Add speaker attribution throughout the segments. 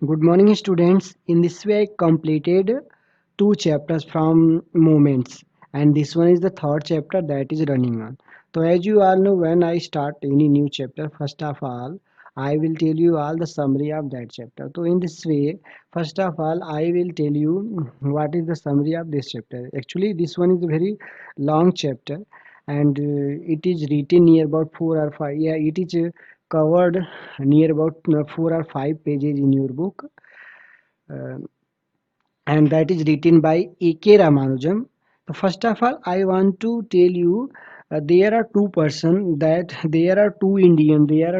Speaker 1: Good morning, students. In this way, I completed two chapters from Moments, and this one is the third chapter that is running on. So, as you all know, when I start any new chapter, first of all, I will tell you all the summary of that chapter. So, in this way, first of all, I will tell you what is the summary of this chapter. Actually, this one is a very long chapter, and it is written near about 4 or 5. Yeah, it is covered near about 4 or 5 pages in your book, uh, and that is written by A.K. Ramanujam. So first of all, I want to tell you there are two person that there are two Indian that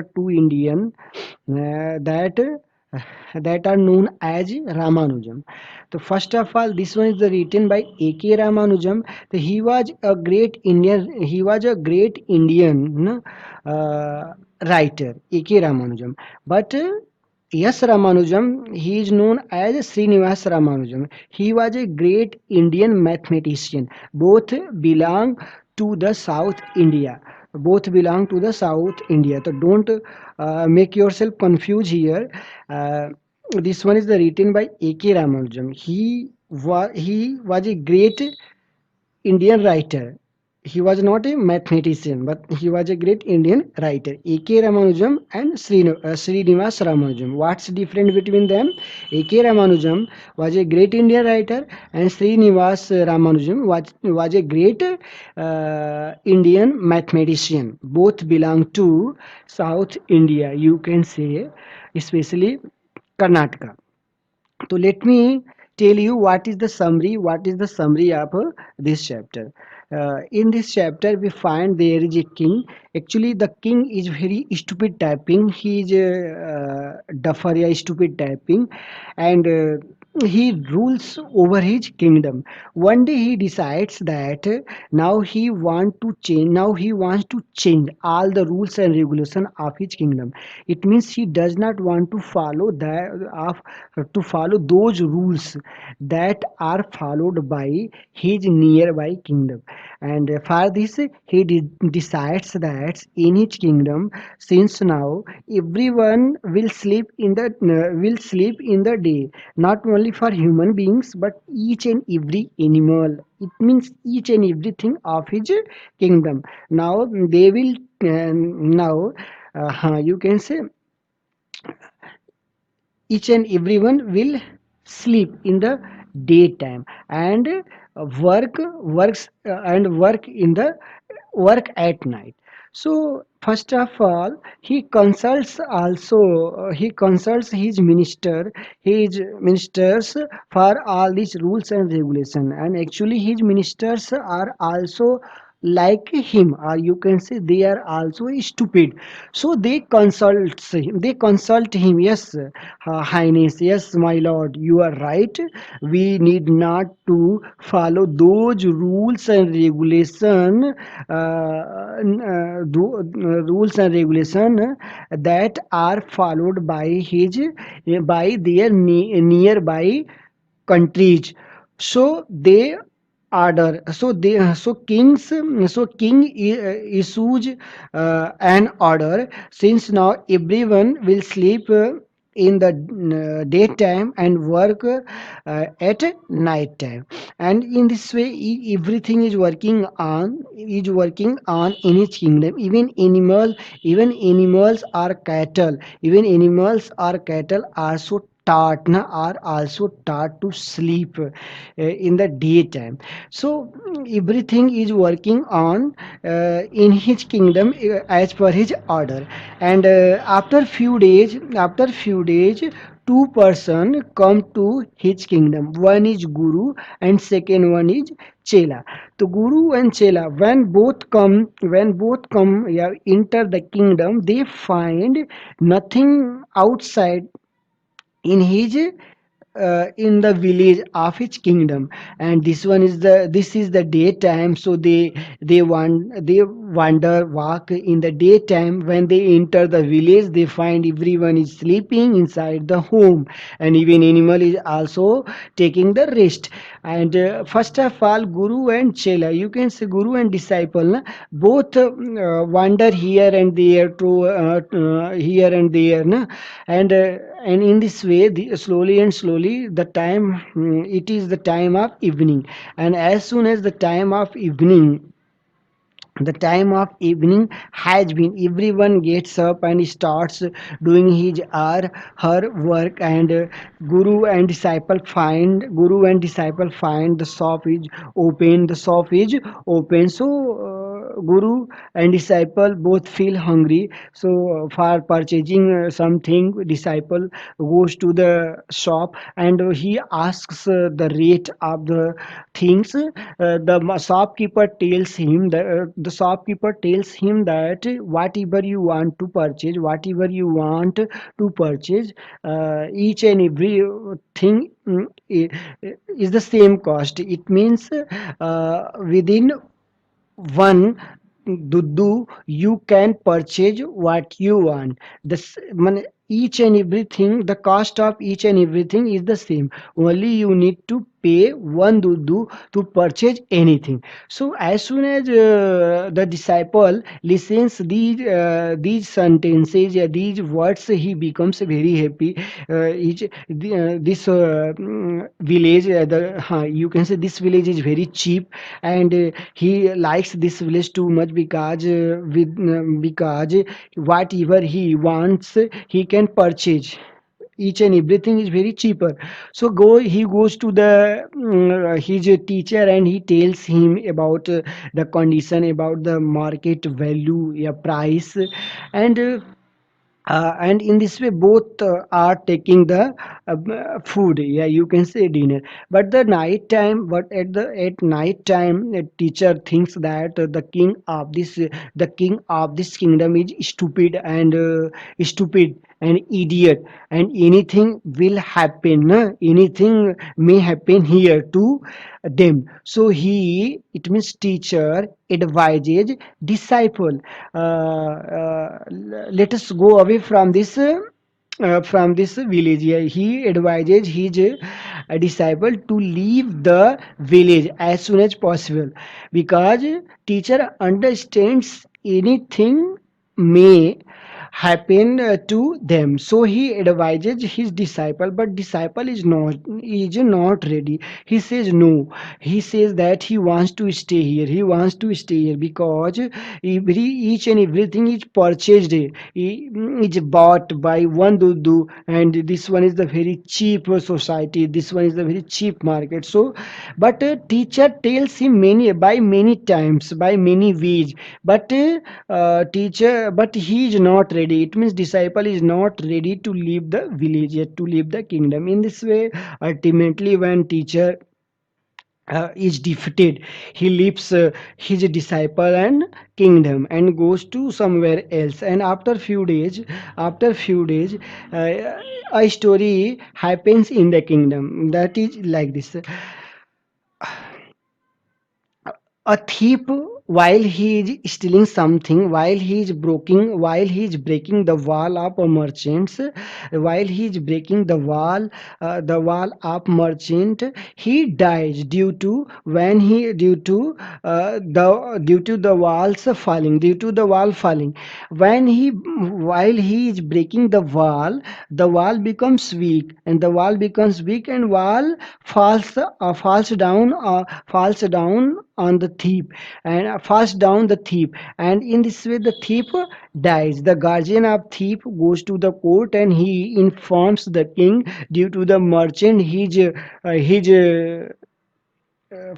Speaker 1: are known as Ramanujam. So first of all, this one is written by A.K. Ramanujam. So he was a great Indian. He was a great Indian writer, A.K. Ramanujam. But yes, Ramanujam, he is known as Srinivas Ramanujam. He was a great Indian mathematician. Both belong to the South India. Both belong to the South India. So don't make yourself confused here. This one is written by A.K. Ramanujam. He was a great Indian writer. He was not a mathematician, but he was a great Indian writer. A.K. Ramanujam and Srinivas Ramanujam. What's different between them? A.K. Ramanujam was a great Indian writer, and Srinivas Ramanujam was a great Indian mathematician. Both belong to South India, you can say, especially Karnataka. So let me tell you what is the summary of this chapter. In this chapter we find there is a king. Actually the king is very stupid typing. He is duffer, yeah, stupid typing, and he rules over his kingdom. One day he decides that now he wants to change all the rules and regulation of his kingdom. It means he does not want to follow those rules that are followed by his nearby kingdom. And for this he decides that in his kingdom, since now everyone will sleep in the day, not only for human beings but each and every animal. It means each and everything of his kingdom. Now they will now you can say each and everyone will sleep in the daytime, and work in the work at night. So first of all, he consults his ministers for all these rules and regulation, and actually his ministers are also like him, or you can say they are also stupid. So they consult him. Yes, highness, yes, my lord, you are right. We need not to follow those rules and regulation, rules and regulation that are followed by their nearby countries. So they order so they so king issues an order, since now everyone will sleep in the daytime and work at night time. And in this way everything is working on in his kingdom. Even animals are so are also taught to sleep in the daytime. So everything is working on in his kingdom as per his order. And after few days two person come to his kingdom. One is guru and second one is chela. The guru and chela, when both come, yeah, enter the kingdom, they find nothing outside in his in the village of his kingdom. And this is the daytime, so they wander walk in the daytime. When they enter the village, they find everyone is sleeping inside the home, and even animal is also taking the rest. And first of all, guru and chela, you can say guru and disciple, na? Both wander here and there, to here and there, na? and uh, and in this way, slowly and slowly, the time, it is the time of evening. And as soon as the time of evening has been, everyone gets up and starts doing his or her work. And guru and disciple find the shop is open. So guru and disciple both feel hungry, so for purchasing something, disciple goes to the shop, and he asks the rate of the things. The shopkeeper tells him that whatever you want to purchase, each and every thing, is the same cost. It means within one duddu you can purchase what you want. Each and everything, the cost of each and everything is the same. Only you need to pay one duddu to purchase anything. So as soon as the disciple listens these sentences, these words, he becomes very happy. This village, you can say this village is very cheap, and he likes this village too much, because whatever he wants, he can purchase. Each and everything is very cheaper. So he goes to his teacher, and he tells him about the condition, about the market value, yeah, price. And in this way, both are taking the food, yeah, you can say dinner. But at night time, the teacher thinks that the king of this kingdom is stupid and idiot, and anything will happen, anything may happen here to them. So it means teacher advises disciple, let us go away from this village. Yeah, he advises his disciple to leave the village as soon as possible, because teacher understands anything may happen to them. So he advises his disciple, but disciple is not ready. He says no. He says that he wants to stay here. He wants to stay here because each and everything is purchased, is bought by one dudu, and this one is the very cheap society. This one is the very cheap market. So, but teacher tells him many times, by many ways, but he is not ready. It means disciple is not ready to leave the village, yet to leave the kingdom. In this way, ultimately, when teacher is defeated, he leaves his disciple and kingdom and goes to somewhere else. And after few days, a story happens in the kingdom, that is like this. A thief, while he is stealing something, while he is breaking the wall of a merchants, while he is breaking the wall of merchant, he dies due to the wall falling. While he is breaking the wall becomes weak, and the wall becomes weak, and wall falls down on the thief, and falls down the thief. And in this way, the thief dies. The guardian of thief goes to the court, and he informs the king, due to the merchant, his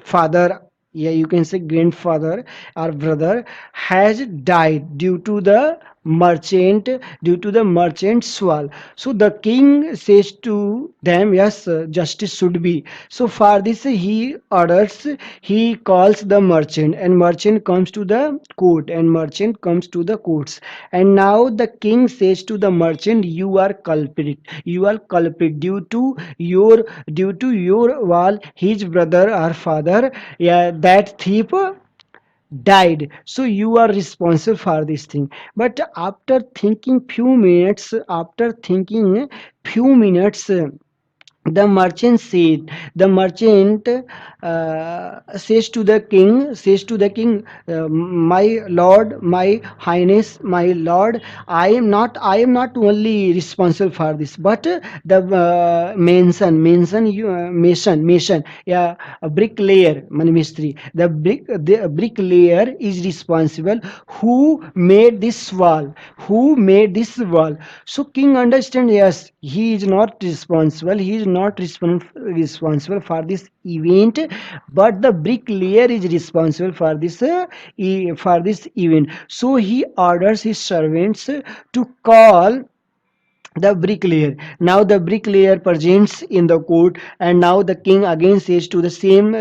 Speaker 1: father, yeah, you can say grandfather or brother, has died due to the merchant swell. So the king says to them, yes, justice should be. So for this, he calls the merchant, and merchant comes to the court, and merchant comes to the courts. And now the king says to the merchant, you are culprit due to your wall, his brother or father, yeah, that thief died, so you are responsible for this thing. But after thinking few minutes, the merchant said, the merchant says to the king, my lord, my highness, my lord, I am not only responsible for this, but the mason, yeah, a bricklayer, mani mistri, the bricklayer is responsible, who made this wall, so king understand, yes, he is not responsible, responsible for this event, but the bricklayer is responsible for this event. So he orders his servants to call the bricklayer. Now the bricklayer presents in the court, and now the king again says to him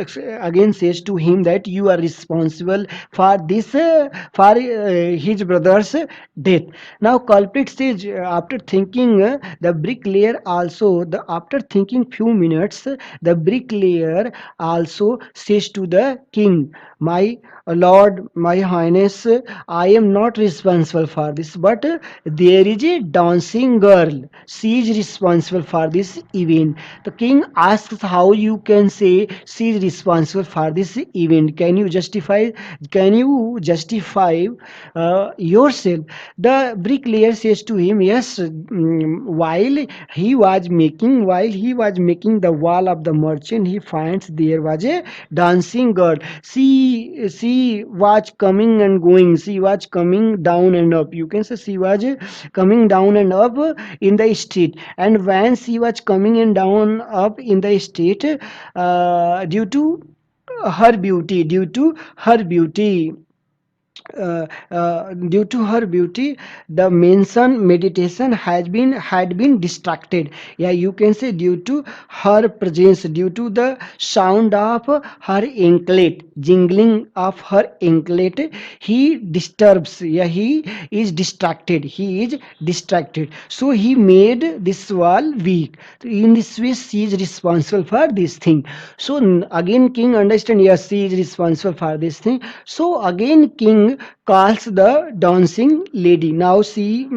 Speaker 1: that you are responsible for this for his brother's death. Now culprit says, after thinking the bricklayer also the after thinking few minutes, the bricklayer also says to the king, my lord, my highness, I am not responsible for this, but there is a dancing girl. She is responsible for this event. The king asks, how you can say she is responsible for this event? Can you justify yourself? The bricklayer says to him, yes, while he was making the wall of the merchant, he finds there was a dancing girl. She was coming and going, she was coming down and up, you can say she was coming down and up in the street. And when she was coming and down up in the street, due to her beauty, due to her beauty, the mention meditation had been distracted. Yeah, you can say due to her presence, due to the sound of her anklet, jingling of her anklet, he disturbs. Yeah, he is distracted. So he made this wall weak. In this way, she is responsible for this thing. So again, king understand. Yes, she is responsible for this thing. So again, king calls the dancing lady. Now she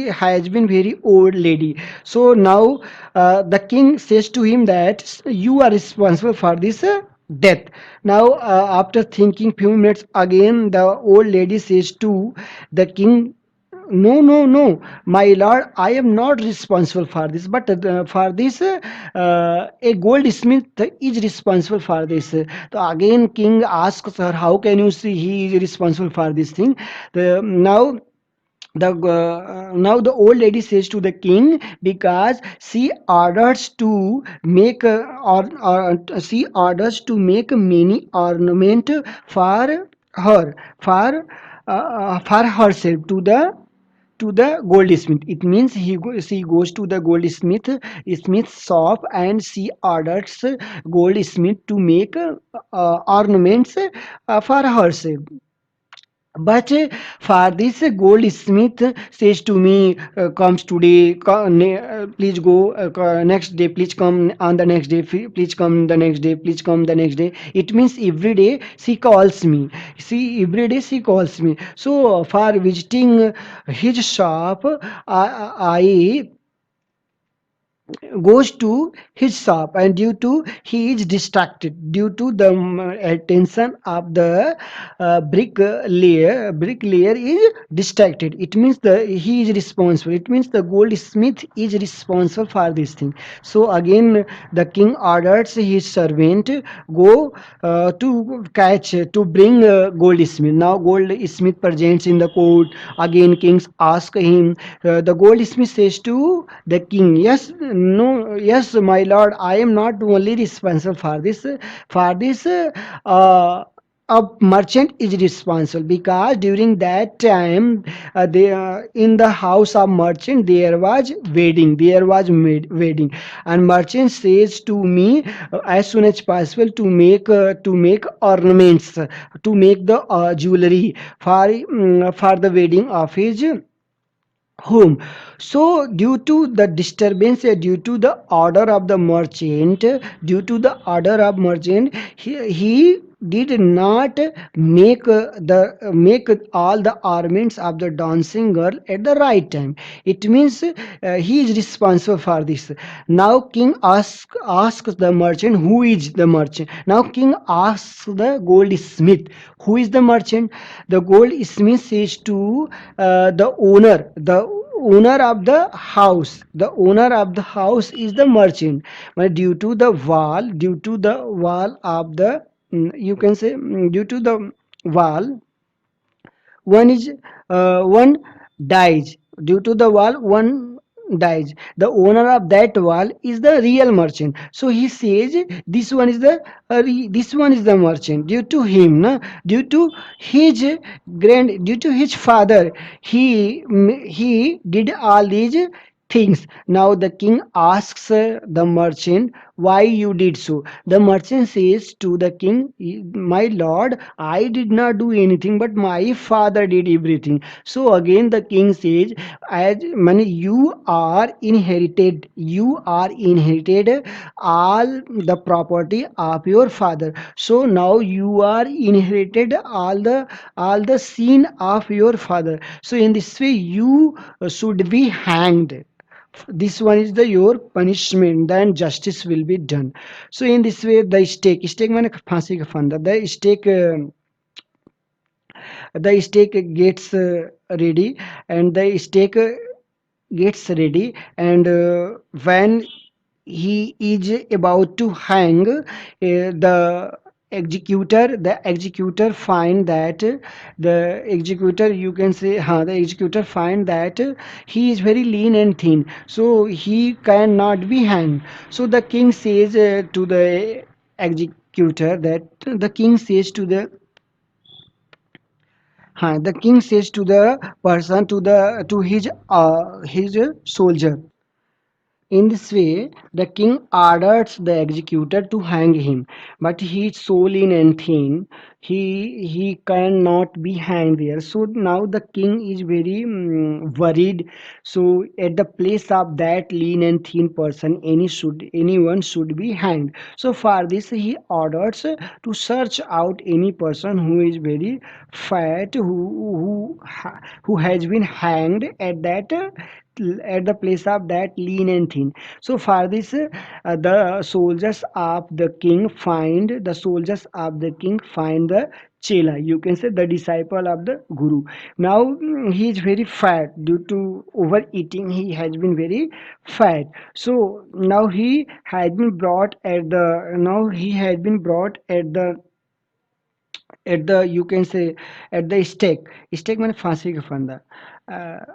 Speaker 1: has been very old lady. So now the king says to him that you are responsible for this death. Now after thinking few minutes, again the old lady says to the king, no, no, no, my lord, I am not responsible for this, but for this, a goldsmith is responsible for this. So again, king asks her, how can you see he is responsible for this thing? Now the old lady says to the king, because she orders to make many ornament for her, for herself, to the goldsmith. It means she goes to the smith's shop, and she orders goldsmith to make ornaments for herself. But for this, goldsmith says to me, comes today, please go, next day, please come on the next day, please come the next day, please come the next day. It means every day she calls me. See, every day she calls me. So for visiting his shop, I goes to his shop, and due to he is distracted, due to the attention of the bricklayer is distracted. It means he is responsible, it means the goldsmith is responsible for this thing. So again the king orders his servant, go to bring goldsmith. Now goldsmith presents in the court. Again kings ask him, the goldsmith says to the king, yes, no, yes, my lord, I am not only responsible for this a merchant is responsible, because during that time, in the house of merchant there was wedding, and merchant says to me, as soon as possible, to make ornaments, to make the jewelry for the wedding of his home. So due to the disturbance, due to the order of the merchant, he did not make all the ornaments of the dancing girl at the right time. It means he is responsible for this. Now king asks the merchant, who is the merchant. Now king asks the goldsmith, who is the merchant. The goldsmith says to the owner of the house. The owner of the house is the merchant. But due to the wall of the you can say due to the wall, one dies. Due to the wall, one dies. The owner of that wall is the real merchant. So he says this one is the merchant. Due to him, na, his due to his father, he did all these things. Now the king asks the merchant, why you did so. The merchant says to the king, my lord, I did not do anything, but my father did everything. So again the king says, as many you are inherited all the property of your father. So now you are inherited all the sin of your father. So in this way you should be hanged. This one is the your punishment, then justice will be done. So in this way the stake माने फांसी का फंदा, the stake gets ready, and the stake gets ready, and when he is about to hang, the executor find that the executor you can say the executor find that he is very lean and thin, so he cannot be hanged. So the king says to the executor that the king says to the king says to the person to his soldier. In this way, the king orders the executor to hang him, but he is so lean and thin, he cannot be hanged there. So now the king is very worried. So at the place of that lean and thin person, anyone should be hanged. So for this, he orders to search out any person who is very fat, who has been hanged at the place of that lean and thin. So for this, the soldiers of the king find the chela. You can say the disciple of the guru. Now he is very fat due to overeating. He has been very fat. So now he has been brought at the you can say at the stake मैंने फांसी का फंदा.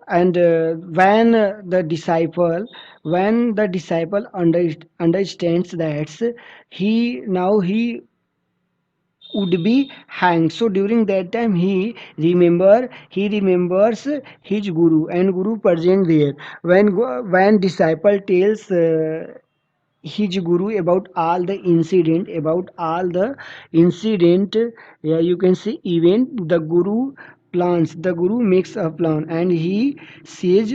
Speaker 1: And when the disciple understands that he would be hanged, so during that time he remembers his guru, and guru present there. When disciple tells his guru about all the incident, yeah, you can say event, the guru makes a plan, and he says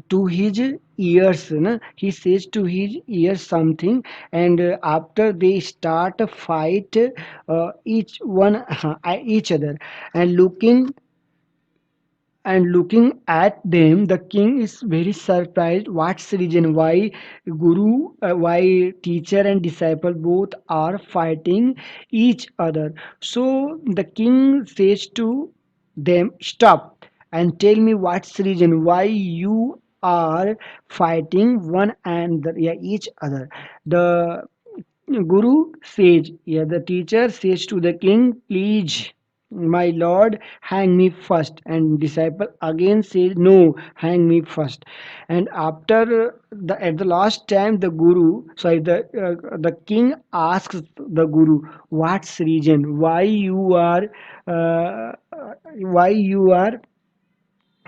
Speaker 1: to his ears, na? He says to his ears something, and after they start a fight, each other, and looking at them, the king is very surprised. What's the reason why teacher and disciple both are fighting each other? So the king says to them, stop and tell me what's the reason why you are fighting one and each other. The Guru says, yeah, the teacher says to the king, please, my lord, hang me first. And disciple again says, no, hang me first. And after at the last time, the king asks the guru, what's reason? Uh, why you are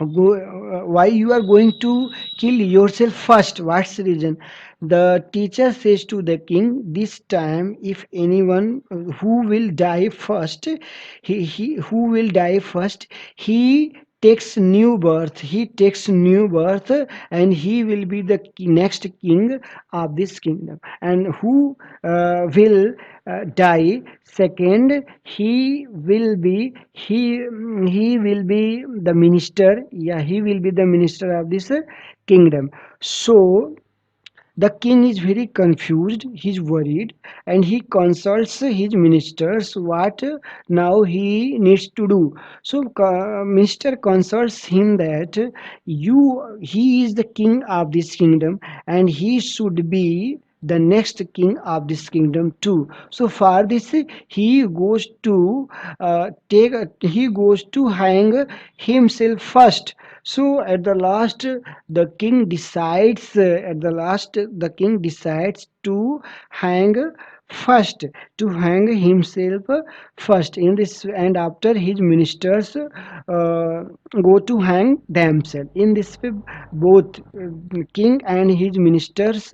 Speaker 1: why you are going to kill yourself first? What's the reason? The teacher says to the king, this time if anyone who will die first, he who will die first, he takes new birth. He takes new birth, and he will be the next king of this kingdom. And who will die second? He will be the minister. Yeah, he will be the minister of this kingdom. So the king is very confused, he's worried, and he consults his ministers what now he needs to do. So minister consults him that he is the king of this kingdom, and he should be the next king of this kingdom too. So for this he goes to hang himself first. So at the last the king decides to hang first, to hang himself first in this, and after his ministers go to hang themselves. In this way, both king and his ministers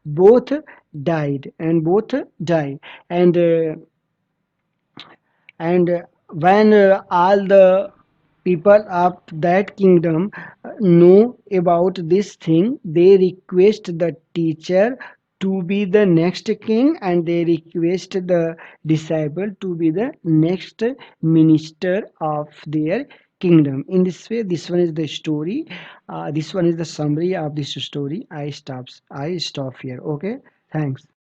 Speaker 1: both both die. And uh, and uh, when all the people of that kingdom know about this thing, they request the teacher to be the next king, and they request the disciple to be the next minister of their kingdom. In this way, this one is the story. This one is the summary of this story. I stop here. Okay, thanks.